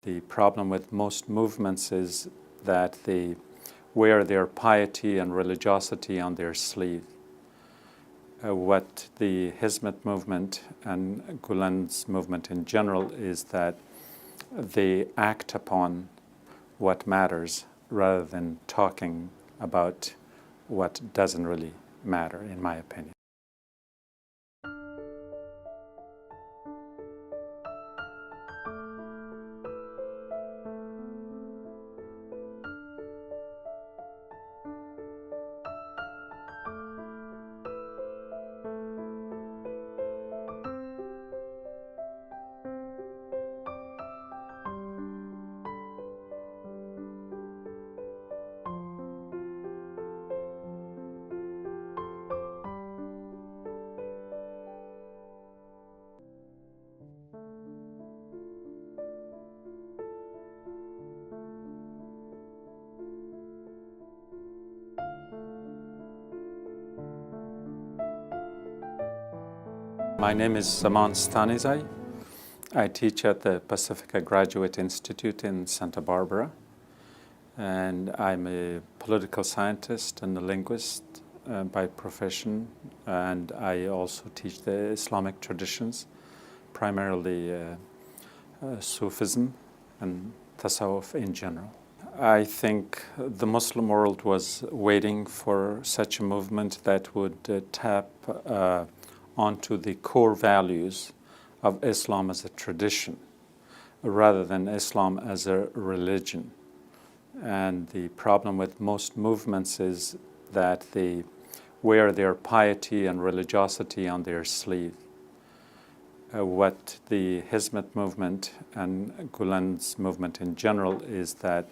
The problem with most movements is that they wear their piety and religiosity on their sleeve. What the Hizmet movement and Gulen's movement in general is that they act upon what matters rather than talking about what doesn't really matter, in my opinion. My name is Zaman Stanizai. I teach at the Pacifica Graduate Institute in Santa Barbara, and I'm a political scientist and a linguist by profession, and I also teach the Islamic traditions, primarily Sufism and Tasawwuf in general. I think the Muslim world was waiting for such a movement that would tap onto the core values of Islam as a tradition, rather than Islam as a religion. And the problem with most movements is that they wear their piety and religiosity on their sleeve. What the Hizmet movement and Gulen's movement in general is that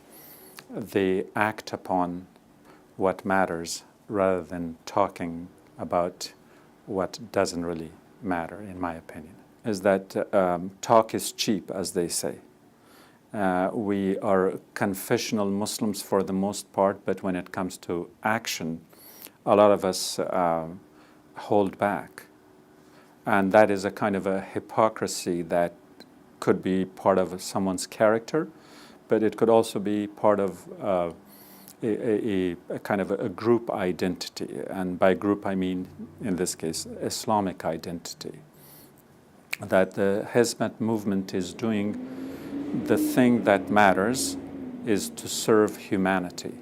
they act upon what matters rather than talking about what doesn't really matter, in my opinion, is that talk is cheap, as they say. We are confessional Muslims for the most part, but when it comes to action, a lot of us hold back. And that is a kind of a hypocrisy that could be part of someone's character, but it could also be part of a kind of a group identity, and by group I mean, in this case, Islamic identity. That the Hizmet movement is doing the thing that matters is to serve humanity.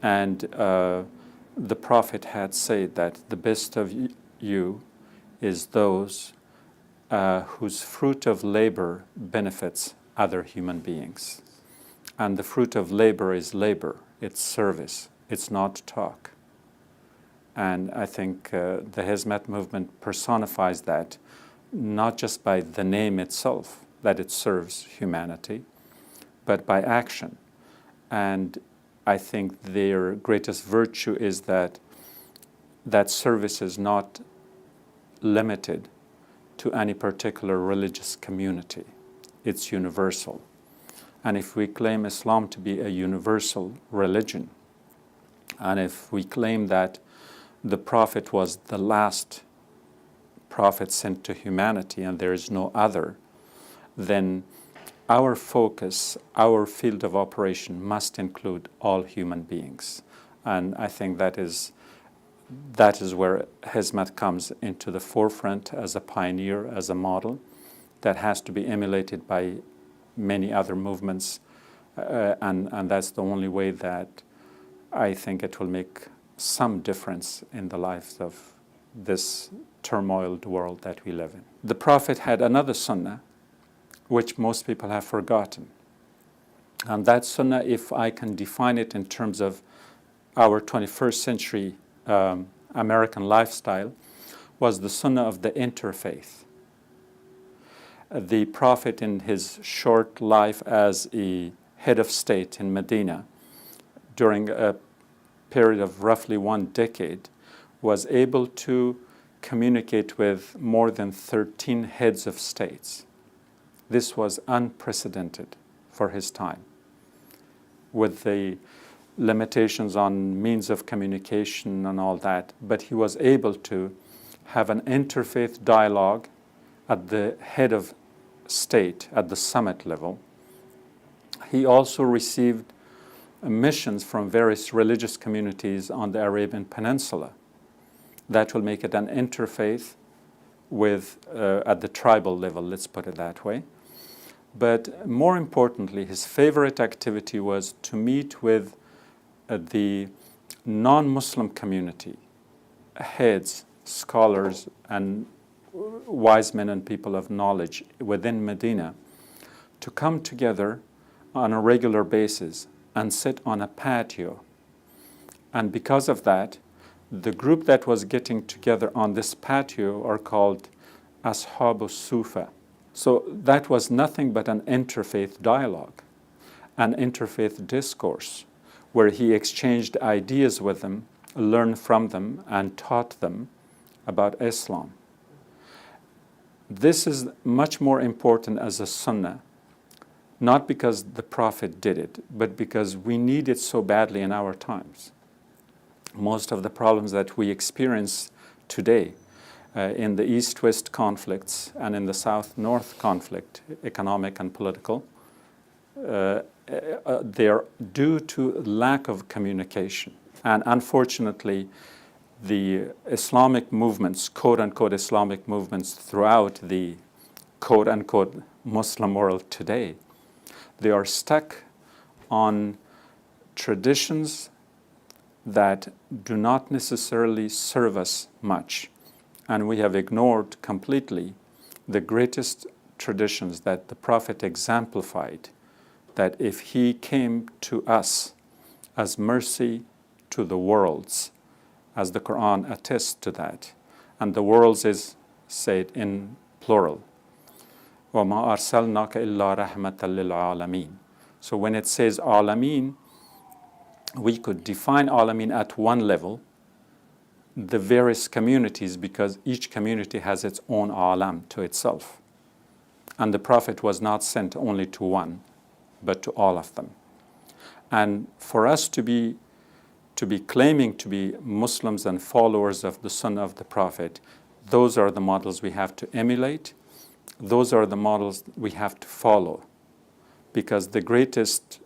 And the Prophet had said that the best of you is those whose fruit of labor benefits other human beings. And the fruit of labor is labor. It's service, it's not talk. And I think the Hizmet movement personifies that, not just by the name itself, that it serves humanity, but by action. And I think their greatest virtue is that that service is not limited to any particular religious community. It's universal. And if we claim Islam to be a universal religion, and if we claim that the Prophet was the last Prophet sent to humanity and there is no other, then our focus, our field of operation must include all human beings. And I think that is where Hizmet comes into the forefront as a pioneer, as a model that has to be emulated by many other movements, and that's the only way that I think it will make some difference in the lives of this turmoiled world that we live in. The Prophet had another sunnah, which most people have forgotten. And that sunnah, if I can define it in terms of our 21st century American lifestyle, was the sunnah of the interfaith. The Prophet, in his short life as a head of state in Medina, during a period of roughly 1 decade, was able to communicate with more than 13 heads of states. This was unprecedented for his time, with the limitations on means of communication and all that, but he was able to have an interfaith dialogue at the head of state, at the summit level, He also received missions from various religious communities on the Arabian Peninsula. That will make it an interfaith with, at the tribal level, let's put it that way. But more importantly, his favorite activity was to meet with the non-Muslim community, heads, scholars, and wise men and people of knowledge within Medina, to come together on a regular basis and sit on a patio. And because of that, the group that was getting together on this patio are called Ashabu Sufa. So that was nothing but an interfaith dialogue, an interfaith discourse, where he exchanged ideas with them, learned from them, and taught them about Islam. This is much more important as a sunnah, not because the Prophet did it, but because we need it so badly in our times. Most of the problems that we experience today in the East-West conflicts and in the South-North conflict, economic and political, they are due to lack of communication. And unfortunately, the Islamic movements, quote-unquote Islamic movements throughout the quote-unquote Muslim world today, they are stuck on traditions that do not necessarily serve us much. And we have ignored completely the greatest traditions that the Prophet exemplified, that if he came to us as mercy to the worlds, as the Quran attests to that, and the worlds is said in plural, وَمَا أَرْسَلْنَاكَ إِلَّا رَحْمَةً لِلْعَالَمِينَ. So when it says Alameen, we could define Alameen at one level, the various communities, because each community has its own Alam to itself. And the Prophet was not sent only to one, but to all of them. And for us to be claiming to be Muslims and followers of the Sunnah of the Prophet, those are the models we have to emulate. Those are the models we have to follow, because the greatest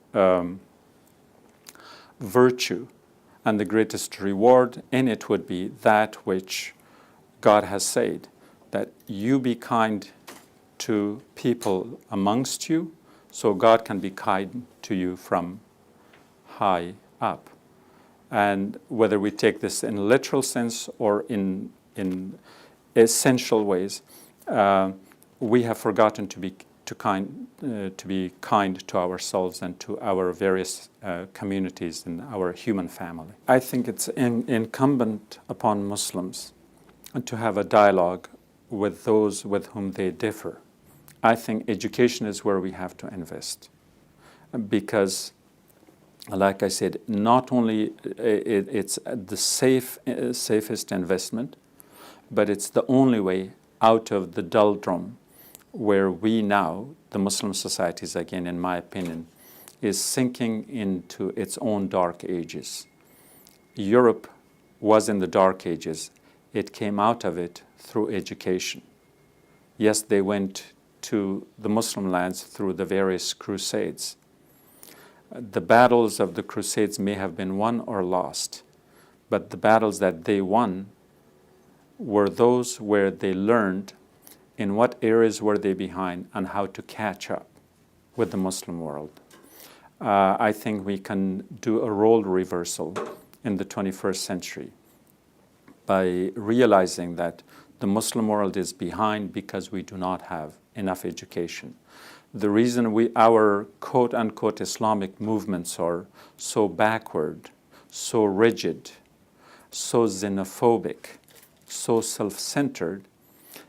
virtue and the greatest reward in it would be that which God has said, that you be kind to people amongst you, so God can be kind to you from high up. And whether we take this in a literal sense or in essential ways, we have forgotten to be kind to ourselves and to our various communities in our human family. I think it's incumbent upon Muslims to have a dialogue with those with whom they differ. I think education is where we have to invest, because, like I said, not only it's the safest investment, but it's the only way out of the doldrum where we now, the Muslim societies, again, in my opinion, is sinking into its own dark ages. Europe was in the dark ages. It came out of it through education. Yes, they went to the Muslim lands through the various crusades. The battles of the crusades may have been won or lost, but the battles that they won were those where they learned in what areas were they behind and how to catch up with the Muslim world. I think we can do a role reversal in the 21st century by realizing that the Muslim world is behind because we do not have enough education. The reason our quote-unquote Islamic movements are so backward, so rigid, so xenophobic, so self-centered,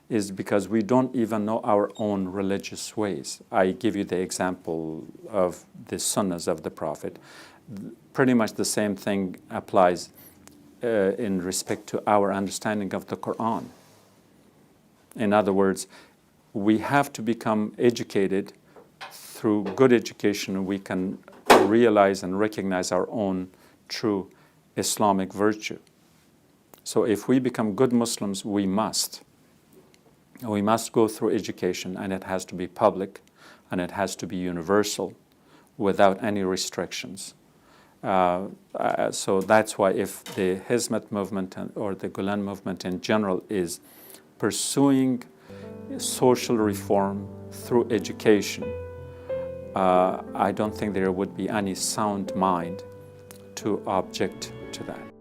is because we don't even know our own religious ways. I give you the example of the sunnahs of the Prophet. Pretty much the same thing applies in respect to our understanding of the Quran. In other words, we have to become educated. Through good education, we can realize and recognize our own true Islamic virtue. So if we become good Muslims, we must go through education, and it has to be public, and it has to be universal. without any restrictions. So that's why if the Hizmet movement or the Gulen movement in general is pursuing social reform through education, I don't think there would be any sound mind to object to that.